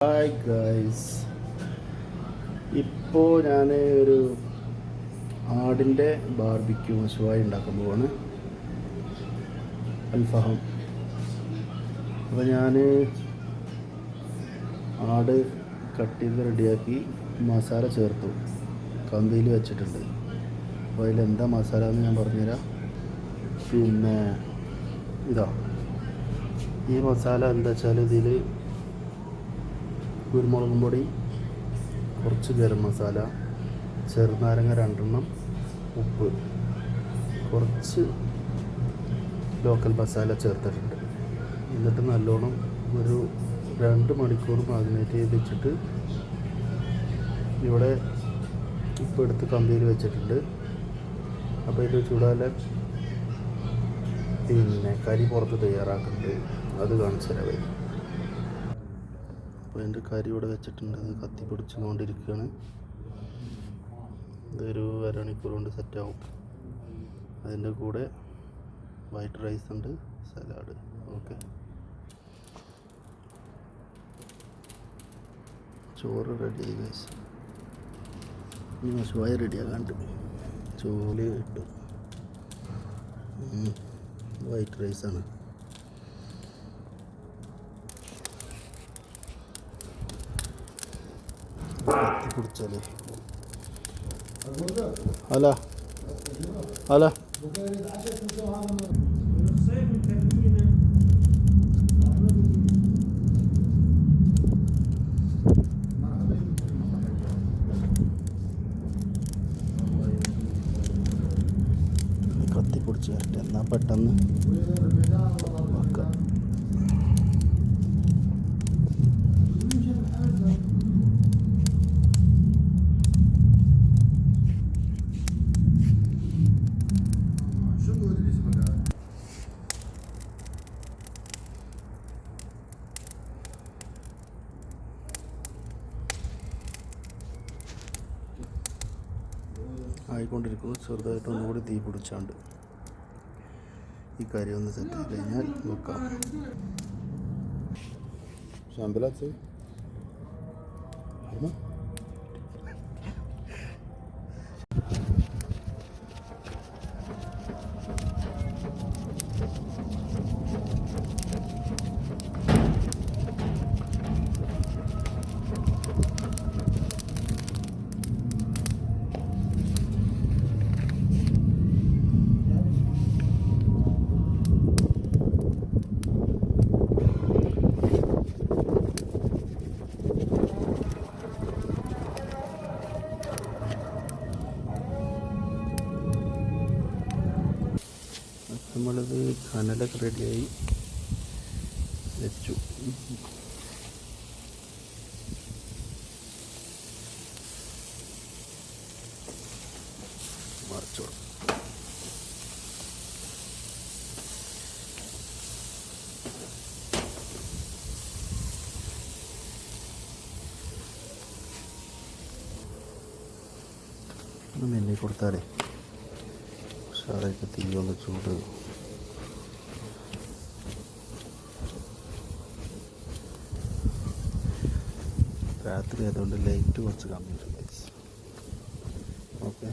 Hi guys, ഇപ്പോൾ ഞാൻ ഒരു ആടിൻ്റെ ബാർബിക്യൂ മശുവായി ഉണ്ടാക്കാൻ പോവാണ്. അൽഫഹം. അപ്പോൾ ഞാൻ ആട് കട്ട് ചെയ്ത് റെഡിയാക്കി മസാല ചേർത്തു, കമ്പിയിൽ വെച്ചിട്ടുണ്ട്. അപ്പോൾ അതിലെന്താ മസാല എന്ന് ഞാൻ പറഞ്ഞുതരാം. പിന്നെ ഇതാ ഈ മസാല എന്താ വെച്ചാൽ, ഇതിൽ കുരുമുളകും പൊടി, കുറച്ച് ഗരം മസാല, ചെറുനാരങ്ങ 2 ഉപ്പ്, കുറച്ച് ലോക്കൽ മസാല ചേർത്തിട്ടുണ്ട്. എന്നിട്ട് നല്ലോണം ഒരു 2 മണിക്കൂർ മാഗ്നേറ്റ് ചെയ്ത് വെച്ചിട്ട് ഇവിടെ ഇപ്പോൾ എടുത്ത് കമ്പിയിൽ വെച്ചിട്ടുണ്ട്. അപ്പോൾ ഇത് ചൂടാലെ പിന്നെ കരി പുറത്ത് തയ്യാറാക്കുന്നുണ്ട്, അത് കാണിച്ചു തരാം. അപ്പോൾ എൻ്റെ കരി ഇവിടെ വെച്ചിട്ടുണ്ട്, അത് കത്തി പിടിച്ചുകൊണ്ടിരിക്കുകയാണ്. ഇതൊരു അരമണിക്കൂർ കൊണ്ട് സെറ്റാവും. അതിൻ്റെ കൂടെ വൈറ്റ് റൈസ് ഉണ്ട്, സലാഡ്. ഓക്കെ, ചോറ് റെഡിയായി ഗൈസ്. ഈ മശുവായ റെഡിയാകാണ്ട് ചോല് ഇട്ടു. വൈറ്റ് റൈസാണ്. കത്തി പിടിച്ചാലേ അല്ല അല്ല കത്തി പിടിച്ച് വരട്ടെ, എന്നാൽ പെട്ടെന്ന് വെക്കാം. ആയിക്കൊണ്ടിരിക്കുന്നു. ചെറുതായിട്ട് ഒന്നുകൂടി തീ പിടിച്ചാണ്ട് ഈ കറി ഒന്ന് സെറ്റ് ചെയ്ത് കഴിഞ്ഞാൽ വെക്കാം. ശാന്തലാച്ച് നമ്മളത് കനലൊക്കെ റെഡിയായി വെച്ചു. മറിച്ചു നെല്ലി കൊടുത്താലേ ഉഷാറായിട്ട് തീ ഒന്ന് ചൂട്. രാത്രി അതുകൊണ്ട് ലൈറ്റ് കുറച്ച് കമ്മിയുണ്ട്. ഓക്കെ,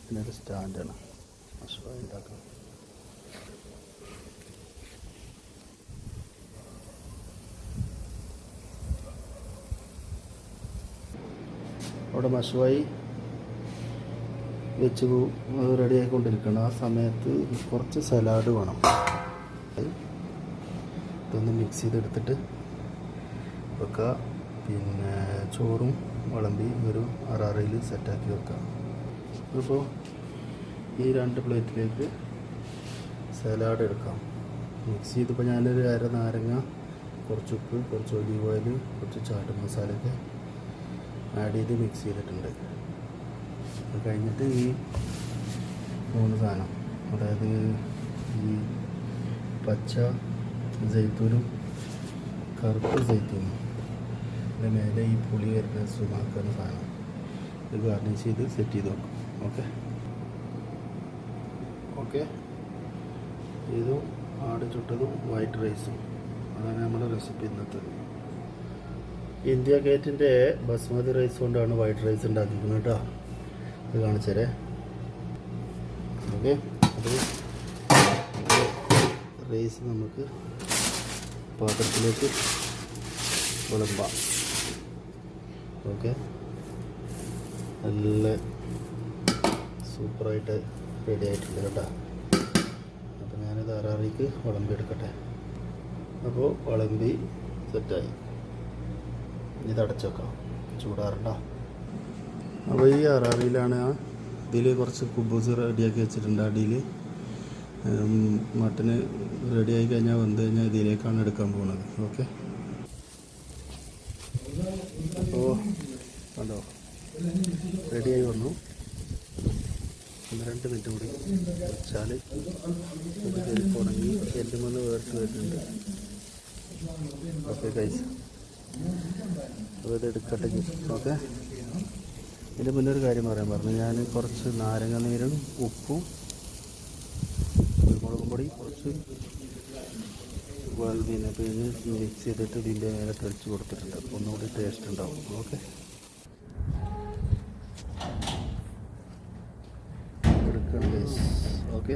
പിന്നൊരു സ്റ്റാൻഡാണ് മശുവായി ഉണ്ടാക്കുന്നത്. അവിടെ മശുവായി വെച്ച് റെഡി ആയിക്കൊണ്ടിരിക്കണം. ആ സമയത്ത് കുറച്ച് സലാഡ് വേണം. ഇതൊന്ന് മിക്സ് ചെയ്തെടുത്തിട്ട് വെക്കുക. പിന്നെ ചോറും വിളമ്പി ഒരു അറാറയിൽ സെറ്റാക്കി വെക്കാം. അപ്പോൾ ഈ 2 പ്ലേറ്റിലേക്ക് സലാഡ് എടുക്കാം. മിക്സ് ചെയ്തപ്പോൾ ഞാനൊരു നാരങ്ങ, കുറച്ച് ഉപ്പ്, കുറച്ച് ഒലീവ് ഓയിൽ, കുറച്ച് ചാട്ട് മസാലയൊക്കെ ആഡ് ചെയ്ത് മിക്സ് ചെയ്തിട്ടുണ്ട്. അത് കഴിഞ്ഞിട്ട് ഈ 3 സാധനം, അതായത് ഈ പച്ച ജൈത്തൂനും കറുപ്പ് ജൈത്തൂനും, അതിൻ്റെ മേലെ ഈ പുളി വരുന്ന സുമാക്കുന്ന സാധനം, ഇത് ഗാർണിഷ് ചെയ്ത് സെറ്റ് ചെയ്ത് വെക്കും. ഓക്കെ ഓക്കെ ഇതും ആട് ചുട്ടതും വൈറ്റ് റൈസും അതാണ് നമ്മുടെ റെസിപ്പി ഇന്നത്തേത്. ഇന്ത്യ ഗേറ്റിൻ്റെ ബസ്മതി റൈസ് കൊണ്ടാണ് വൈറ്റ് റൈസ് ഉണ്ടാക്കിയിരിക്കുന്നത് കേട്ടോ. ഇത് കാണിച്ചേരേ. ഓക്കെ അത് റൈസ് നമുക്ക് പാത്രത്തിലേക്ക് വിളമ്പാം. ഓക്കെ നല്ല സൂപ്പറായിട്ട് റെഡി ആയിട്ടുണ്ട് കേട്ടോ. അപ്പോൾ ഞാനിത് അറാറിക്ക് വിളമ്പി എടുക്കട്ടെ. അപ്പോൾ വിളമ്പി സെറ്റായി. ഇത് അടച്ചു വെക്കാം, ചൂടാറണ്ട. അപ്പോൾ ഈ അറാറിയിലാണ് ഇതിൽ കുറച്ച് കുബൂസ് റെഡിയാക്കി വെച്ചിട്ടുണ്ട്. അടിയിൽ മട്ടന് റെഡിയായി കഴിഞ്ഞാൽ വന്നു കഴിഞ്ഞാൽ ഇതിലേക്കാണ് എടുക്കാൻ പോകുന്നത്. ഓക്കെ അപ്പോൾ കണ്ടോ റെഡിയായി വന്നു. 1-2 മിനിറ്റ് കൂടി വെച്ചാൽ ഇത് ശരിക്കും ഉണങ്ങി എൻ്റെ മുന്ന് വേർത്ത് വരുന്നുണ്ട്. ഓക്കെ ഗൈസ്, അപ്പോൾ ഇത് എടുക്കട്ടെ. ഓക്കെ ഇതിൻ്റെ മുന്നേ ഒരു കാര്യം പറയാൻ പറഞ്ഞു. ഞാൻ കുറച്ച് നാരങ്ങ നീരും ഉപ്പും കുരുമുളകും പൊടി കുറച്ച് പിന്നെ മിക്സ് ചെയ്തിട്ട് ഇതിൻ്റെ മേലെ തെളിച്ച് കൊടുത്തിട്ടുണ്ട്. ഒന്നുകൂടി ടേസ്റ്റ് ഉണ്ടാവും. ഓക്കെ എടുക്കണം ഗൈസ്. ഓക്കെ